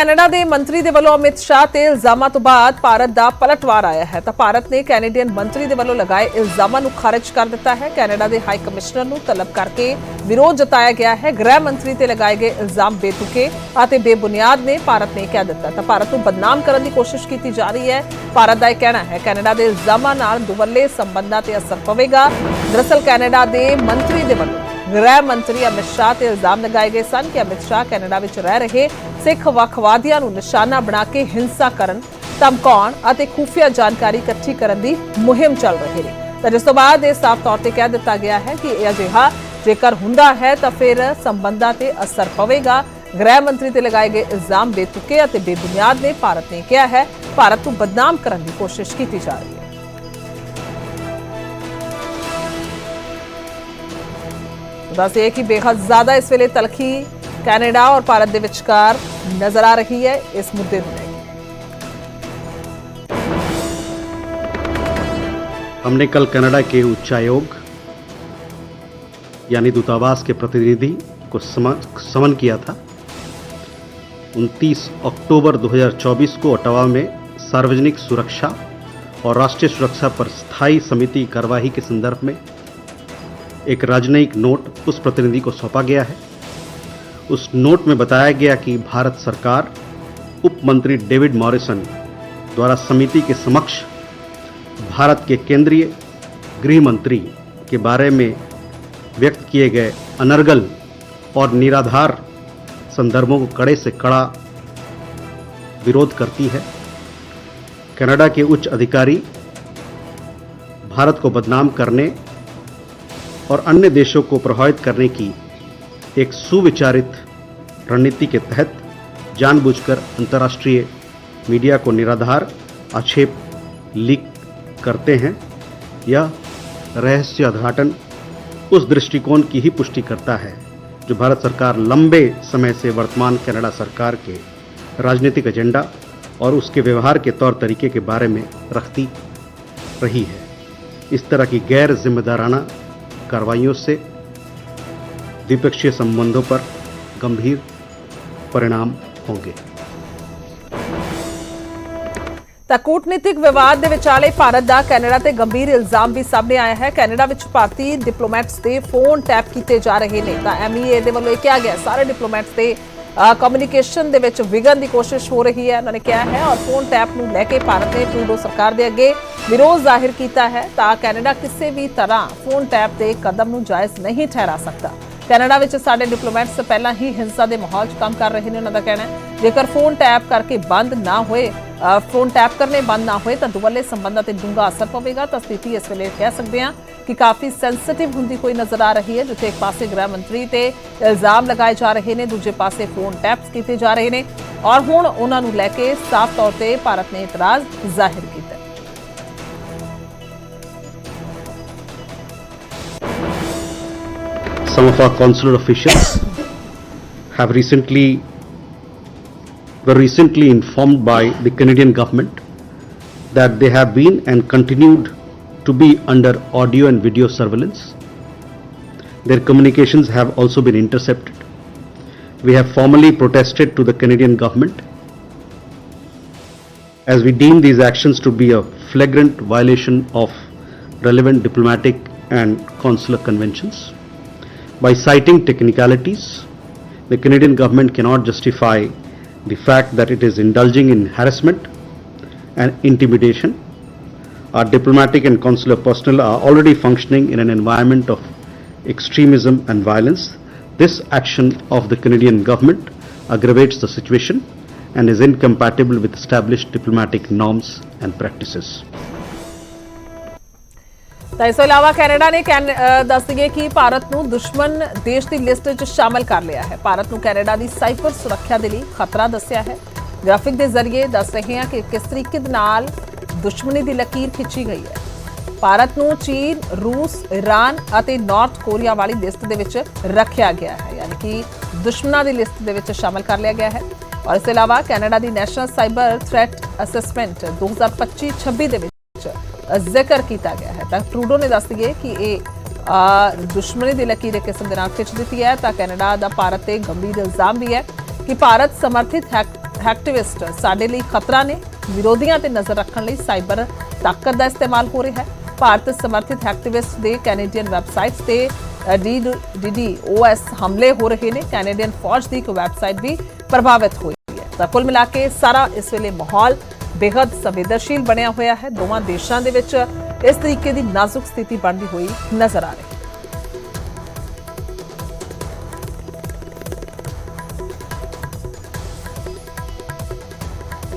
Canada ਦੇ ਮੰਤਰੀ ਦੇ ਵੱਲੋਂ ਅਮਿਤ ਸ਼ਾਹ ਤੇ ਇਲਜ਼ਾਮਾਂ ਤੋਂ ਬਾਅਦ ਭਾਰਤ ਦਾ ਪਲਟਵਾਰ ਆਇਆ ਹੈ ਤਾਂ ਭਾਰਤ ਨੇ ਕੈਨੇਡੀਅਨ ਮੰਤਰੀ ਦੇ ਵੱਲੋਂ ਲਗਾਏ ਇਲਜ਼ਾਮਾਂ ਨੂੰ ਖਾਰਜ ਕਰ ਦਿੱਤਾ ਹੈ। ਕੈਨੇਡਾ ਦੇ ਹਾਈ ਕਮਿਸ਼ਨਰ ਨੂੰ ਤਲਬ ਕਰਕੇ ਵਿਰੋਧ ਜਤਾਇਆ ਗਿਆ ਹੈ। ਗ੍ਰਹਿ ਮੰਤਰੀ ਤੇ ਲਗਾਏ ਗਏ ਇਲਜ਼ਾਮ ਬੇਤੁਕੇ ਅਤੇ ਬੇਬੁਨਿਆਦ ਨੇ, ਭਾਰਤ ਨੇ ਕਹਿ ਦਿੱਤਾ ਤਾਂ ਭਾਰਤ ਨੂੰ ਬਦਨਾਮ ਕਰਨ ਦੀ ਕੋਸ਼ਿਸ਼ ਕੀਤੀ ਜਾ ਰਹੀ ਹੈ। ਭਾਰਤ ਦਾ ਇਹ ਕਹਿਣਾ ਹੈ ਕੈਨੇਡਾ ਦੇ ਇਲਜ਼ਾਮਾਂ ਨਾਲ ਦੁਵੱਲੇ ਸੰਬੰਧਾਂ ਤੇ ਅਸਰ ਪਵੇਗਾ। ਦਰਅਸਲ ਕੈਨੇਡਾ ਦੇ ਮੰਤਰੀ ਦੇ ਵੱਲੋਂ ਗ੍ਰਹਿ ਮੰਤਰੀ ਅਮਿਤ ਸ਼ਾਹ ਤੇ ਇਲਜ਼ਾਮ ਲਗਾਏ ਗਏ ਸਨ ਕਿ ਅਮਿਤ ਸ਼ਾਹ ਕੈਨੇਡਾ ਵਿੱਚ ਰਹਿ ਰਹੇ ਸਿੱਖ ਵੱਖਵਾਦੀਆਂ ਨੂੰ ਨਿਸ਼ਾਨਾ ਬਣਾ ਕੇ ਹਿੰਸਾ ਕਰਨ, ਧਮਕਾਉਣ ਅਤੇ ਖੁਫੀਆ ਜਾਣਕਾਰੀ ਇਕੱਠੀ ਕਰਨ ਦੀ ਮੁਹਿੰਮ ਚੱਲ ਰਹੀ ਹੈ। ਤਾਂ ਜਿਸ ਤੋਂ ਬਾਅਦ ਇਹ ਸਾਫ਼ ਤੌਰ ਤੇ ਕਹਿ ਦਿੱਤਾ ਗਿਆ ਹੈ ਕਿ ਇਹ ਅਜਿਹਾ ਜੇਕਰ ਹੁੰਦਾ ਹੈ ਤਾਂ ਫਿਰ ਸੰਬੰਧਾਂ ਤੇ ਅਸਰ ਪਵੇਗਾ। ਗ੍ਰਹਿ ਮੰਤਰੀ ਤੇ ਲਗਾਏ ਗਏ ਇਲਜ਼ਾਮ ਬੇਤੁਕੇ ਅਤੇ ਬੇਬੁਨਿਆਦ ਨੇ, ਭਾਰਤ ਨੇ ਕਿਹਾ ਹੈ ਭਾਰਤ ਨੂੰ ਬਦਨਾਮ ਕਰਨ ਦੀ ਕੋਸ਼ਿਸ਼ ਕੀਤੀ ਜਾ ਰਹੀ ਹੈ। ਦੱਸਿए कि बेहद ज्यादा इस वेले तलखी कैनेडा और भारत के विचकार नजर आ रही है इस मुद्दे को लेकर। हमने कल कनाडा के उच्चायोग यानी दूतावास के प्रतिनिधि को समन किया था। 29 अक्टूबर 2024 को ओटावा में सार्वजनिक सुरक्षा और राष्ट्रीय सुरक्षा पर स्थायी समिति कार्यवाही के संदर्भ में एक राजनयिक नोट उस प्रतिनिधि को सौंपा गया है। उस नोट में बताया गया कि भारत सरकार उप मंत्री डेविड मॉरिसन द्वारा समिति के समक्ष भारत के केंद्रीय गृह मंत्री के बारे में व्यक्त किए गए अनर्गल और निराधार संदर्भों को कड़े से कड़ा विरोध करती है। कनाडा के उच्च अधिकारी भारत को बदनाम करने और अन्य देशों को प्रभावित करने की एक सुविचारित रणनीति के तहत जानबूझकर अंतर्राष्ट्रीय मीडिया को निराधार आक्षेप लीक करते हैं। यह रहस्य उद्घाटन उस दृष्टिकोण की ही पुष्टि करता है जो भारत सरकार लंबे समय से वर्तमान कनाडा सरकार के राजनीतिक एजेंडा और उसके व्यवहार के तौर तरीके के बारे में रखती रही है। इस तरह की गैर जिम्मेदाराना कार्रवाइयों से द्विपक्षीय संबंधों पर गंभीर परिणाम होंगे। ਤਾਂ ਕੂਟਨੀਤਿਕ ਵਿਵਾਦ ਦੇ ਵਿਚਾਲੇ ਭਾਰਤ ਦਾ ਕੈਨੇਡਾ ਤੇ ਗੰਭੀਰ ਇਲਜ਼ਾਮ ਵੀ ਸਾਹਮਣੇ ਆਇਆ ਹੈ। ਕੈਨੇਡਾ ਵਿੱਚ ਭਾਰਤੀ ਡਿਪਲੋਮੈਟਸ ਦੇ ਫੋਨ ਟੈਪ ਕੀਤੇ ਜਾ ਰਹੇ ਨੇ ਤਾਂ MEA ਦੇ ਵੱਲੋਂ ਇਹ ਕਿਹਾ ਗਿਆ ਸਾਰੇ ਡਿਪਲੋਮੈਟਸ ਦੇ ਕਮਿਊਨੀਕੇਸ਼ਨ ਦੇ ਵਿੱਚ ਵਿਘਨ ਦੀ ਕੋਸ਼ਿਸ਼ ਹੋ ਰਹੀ ਹੈ, ਉਹਨਾਂ ਨੇ ਕਿਹਾ ਹੈ। ਔਰ ਫੋਨ ਟੈਪ ਨੂੰ ਲੈ ਕੇ ਭਾਰਤ ਨੇ ਟਰੂਡੋ ਸਰਕਾਰ ਦੇ ਅੱਗੇ ਵਿਰੋਧ ਜ਼ਾਹਿਰ ਕੀਤਾ ਹੈ ਤਾਂ ਕੈਨੇਡਾ ਕਿਸੇ ਵੀ ਤਰ੍ਹਾਂ ਫੋਨ ਟੈਪ ਦੇ ਕਦਮ ਨੂੰ ਜਾਇਜ਼ ਨਹੀਂ ਠਹਿਰਾ ਸਕਦਾ। ਕੈਨੇਡਾ ਵਿੱਚ ਸਾਡੇ ਡਿਪਲੋਮੈਟਸ ਪਹਿਲਾਂ ਹੀ ਹਿੰਸਾ ਦੇ ਮਾਹੌਲ 'ਚ ਕੰਮ ਕਰ ਰਹੇ ਨੇ। ਉਹਨਾਂ ਦਾ ਕਹਿਣਾ ਹੈ ਜੇਕਰ ਫੋਨ ਟੈਪ ਕਰਕੇ ਬੰਦ ਨਾ ਹੋਏ, ਫੋਨ ਟੈਪ ਕਰਨੇ ਬੰਦ ਨਾ ਹੋਏ ਤਾਂ ਦੁਵੱਲੇ ਸੰਬੰਧਾਂ ਤੇ ਡੂੰਘਾ ਅਸਰ ਪਵੇਗਾ। ਤਾਂ ਸਥਿਤੀ ਇਸ ਵੇਲੇ ਕਹਿ ਸਕਦੇ ਹਾਂ ਕਿ ਕਾਫੀ ਸੈਂਸਿਟਿਵ ਹੁੰਦੀ ਕੋਈ ਨਜ਼ਰ ਆ ਰਹੀ ਹੈ, ਜਿੱਥੇ ਇੱਕ ਪਾਸੇ ਗ੍ਰਹਿ ਮੰਤਰੀ ਤੇ ਇਲਜ਼ਾਮ ਲਗਾਏ ਜਾ ਰਹੇ ਨੇ, ਦੂਜੇ ਪਾਸੇ ਫੋਨ ਟੈਪਸ ਕੀਤੇ ਜਾ ਰਹੇ ਨੇ ਔਰ ਹੁਣ ਉਹਨਾਂ ਨੂੰ ਲੈ ਕੇ ਸਾਫ਼ ਤੌਰ ਤੇ ਭਾਰਤ ਨੇ ਇਤਰਾਜ਼ ਜ਼ਾਹਿਰ ਕੀਤਾ। Some of our consular officials were recently informed by the Canadian government that they have been and continued to be under audio and video surveillance. Their communications have also been intercepted. We have formally protested to the Canadian government as we deem these actions to be a flagrant violation of relevant diplomatic and consular conventions. By citing technicalities, the Canadian government cannot justify the fact that it is indulging in harassment and intimidation. Our diplomatic and consular personnel are already functioning in an environment of extremism and violence. This action of the Canadian government aggravates the situation and is incompatible with established diplomatic norms and practices. ਤਾਂ ਇਸ ਤੋਂ ਇਲਾਵਾ Canada ਨੇ ਦੱਸ ਦਈਏ ਕਿ ਭਾਰਤ ਨੂੰ ਦੁਸ਼ਮਣ ਦੇਸ਼ ਦੀ ਲਿਸਟ ਵਿੱਚ ਸ਼ਾਮਲ ਕਰ ਲਿਆ ਹੈ। ਭਾਰਤ ਨੂੰ ਕੈਨੇਡਾ ਦੀ ਸਾਈਬਰ ਸੁਰੱਖਿਆ ਦੇ ਲਈ ਖਤਰਾ ਦੱਸਿਆ ਹੈ। ਗ੍ਰਾਫਿਕ ਦੇ ਜ਼ਰੀਏ ਦੱਸ ਰਹੇ ਹਾਂ ਕਿ ਕਿਸ ਤਰੀਕੇ ਦੇ ਨਾਲ ਦੁਸ਼ਮਣੀ ਦੀ ਲਕੀਰ ਖਿੱਚੀ ਗਈ ਹੈ। ਭਾਰਤ ਨੂੰ ਚੀਨ, ਰੂਸ, ਈਰਾਨ ਅਤੇ ਨਾਰਥ ਕੋਰੀਆ ਵਾਲੀ ਲਿਸਟ ਦੇ ਵਿੱਚ ਰੱਖਿਆ ਗਿਆ ਹੈ, ਯਾਨੀ ਕਿ ਦੁਸ਼ਮਣਾਂ ਦੀ ਲਿਸਟ ਦੇ ਵਿੱਚ ਸ਼ਾਮਲ ਕਰ ਲਿਆ ਗਿਆ ਹੈ। ਔਰ ਇਸ ਤੋਂ ਇਲਾਵਾ ਕੈਨੇਡਾ ਦੀ ਨੈਸ਼ਨਲ ਸਾਈਬਰ ਥ੍ਰੈਟ ਅਸੈਸਮੈਂਟ 2025-26 ਦੇ ਵਿੱਚ ਜ਼ਿਕਰ ਕੀਤਾ ਗਿਆ ਹੈ। ਤਾਂ ਟਰੂਡੋ ਨੇ ਦੱਸ ਦਈਏ ਕਿ ਇਹ ਦੁਸ਼ਮਣੀ ਦੀ ਲਕੀਰ ਇੱਕ ਕਿਸਮ ਦੇ ਨਾਲ ਖਿੱਚ ਦਿੱਤੀ ਹੈ। ਤਾਂ ਕੈਨੇਡਾ ਦਾ ਭਾਰਤ ਤੇ ਗੰਭੀਰ ਇਲਜ਼ਾਮ ਵੀ ਹੈ ਕਿ ਭਾਰਤ ਸਮਰਥਿਤ ਐਕਟਿਵਿਸਟ ਸਾਡੇ ਲਈ ਖਤਰਾ ਨੇ, ਵਿਰੋਧੀਆਂ ਤੇ ਨਜ਼ਰ ਰੱਖਣ ਲਈ ਸਾਈਬਰ ਤਾਕਤ ਦਾ ਇਸਤੇਮਾਲ ਹੋ ਰਿਹਾ ਹੈ। ਭਾਰਤ ਸਮਰਥਿਤ ਐਕਟਿਵਿਸਟ ਦੇ ਕੈਨੇਡੀਅਨ ਵੈਬਸਾਈਟਸ ਤੇ DDoS ਹਮਲੇ ਹੋ ਰਹੇ ਨੇ। ਕੈਨੇਡੀਅਨ ਫੌਜ ਦੀ ਇੱਕ ਵੈਬਸਾਈਟ ਵੀ ਪ੍ਰਭਾਵਿਤ ਹੋਈ ਹੈ। ਤਾਂ ਕੁੱਲ ਮਿਲਾ ਕੇ ਸਾਰਾ ਇਸ ਵੇਲੇ ਮਾਹੌਲ ਬੇहद ਸੰਵੇਦਨਸ਼ੀਲ ਬਣਿਆ ਹੋਇਆ ਹੈ। ਦੋਵਾਂ ਦੇਸ਼ਾਂ ਦੇ ਵਿੱਚ ਇਸ ਤਰੀਕੇ ਦੀ ਨਾਜ਼ੁਕ ਸਥਿਤੀ ਬਣਦੀ ਹੋਈ ਨਜ਼ਰ ਆ ਰਹੀ ਹੈ।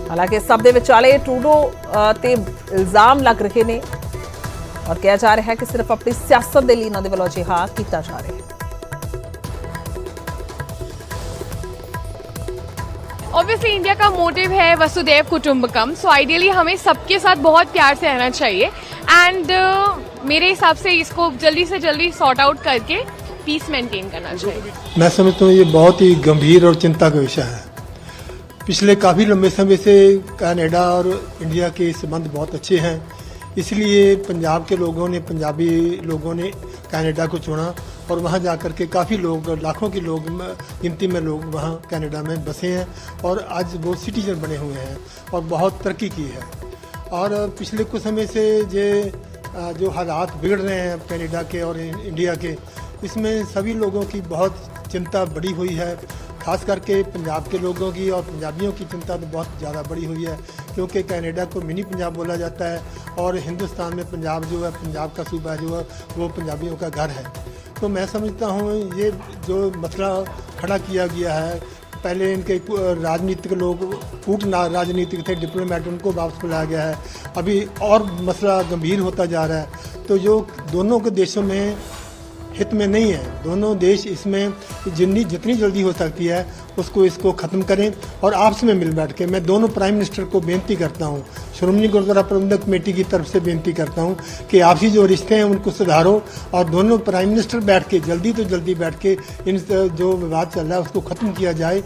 ਹਾਲਾਂਕਿ ਸਭ ਦੇ ਵਿਚਾਲੇ ਟਰੂਡੋ ਤੇ ਇਲਜ਼ਾਮ ਲੱਗ ਰਹੇ ਨੇ ਔਰ ਕਿਹਾ ਜਾ ਰਿਹਾ ਹੈ ਕਿ ਸਿਰਫ ਆਪਣੀ ਸਿਆਸਤ ਦੇ ਲਈ ਇਹਨਾਂ ਦੇ ਵੱਲੋਂ ਅਜਿਹਾ ਕੀਤਾ ਜਾ ਰਿਹਾ ਹੈ। ऑब्वियसली इंडिया का मोटिव है वसुदैव कुटुंबकम, सो आइडियली हमें सबके साथ बहुत प्यार से रहना चाहिए एंड मेरे हिसाब से इसको जल्दी से जल्दी सॉर्ट आउट करके पीस मेंटेन करना चाहिए। मैं समझता हूँ ये बहुत ही गंभीर और चिंता का विषय है। पिछले काफ़ी लंबे समय से कनाडा और इंडिया के संबंध बहुत अच्छे हैं, इसलिए पंजाब के लोगों ने, पंजाबी लोगों ने कनाडा को चुना और वहाँ जाकर के काफ़ी लोग, लाखों के लोग गिनती में लोग वहाँ कनाडा में बसे हैं और आज वो सिटीजन बने हुए हैं और बहुत तरक्की की है। और पिछले कुछ समय से जो हालात बिगड़ रहे हैं कनाडा के और इंडिया के, इसमें सभी लोगों की बहुत चिंता बढ़ी हुई है। खास करके पंजाब के लोगों की और पंजाबियों की चिंता तो बहुत ज़्यादा बढ़ी हुई है, क्योंकि कनाडा को मिनी पंजाब बोला जाता है और हिंदुस्तान में पंजाब जो है, पंजाब का सूबा जो है वो पंजाबियों का घर है। तो मैं समझता हूँ ये जो मसला खड़ा किया गया है, पहले इनके राजनीतिक लोग कूट राजनीतिक थे, डिप्लोमेट, उनको वापस बुलाया गया है। अभी और मसला गंभीर होता जा रहा है। तो जो दोनों के देशों में हित में नहीं है, दोनों देश इसमें जितनी जल्दी हो सकती है इसको ख़त्म करें और आपस में मिल बैठ के। मैं दोनों प्राइम मिनिस्टर को बेनती करता हूँ, श्रोमणी गुरुद्वारा प्रबंधक कमेटी की तरफ से बेनती करता हूँ कि आपसी जो रिश्ते हैं उनको सुधारो और दोनों प्राइम मिनिस्टर बैठ के जल्दी तो जल्दी बैठ के इन जो विवाद चल रहा है उसको ख़त्म किया जाए।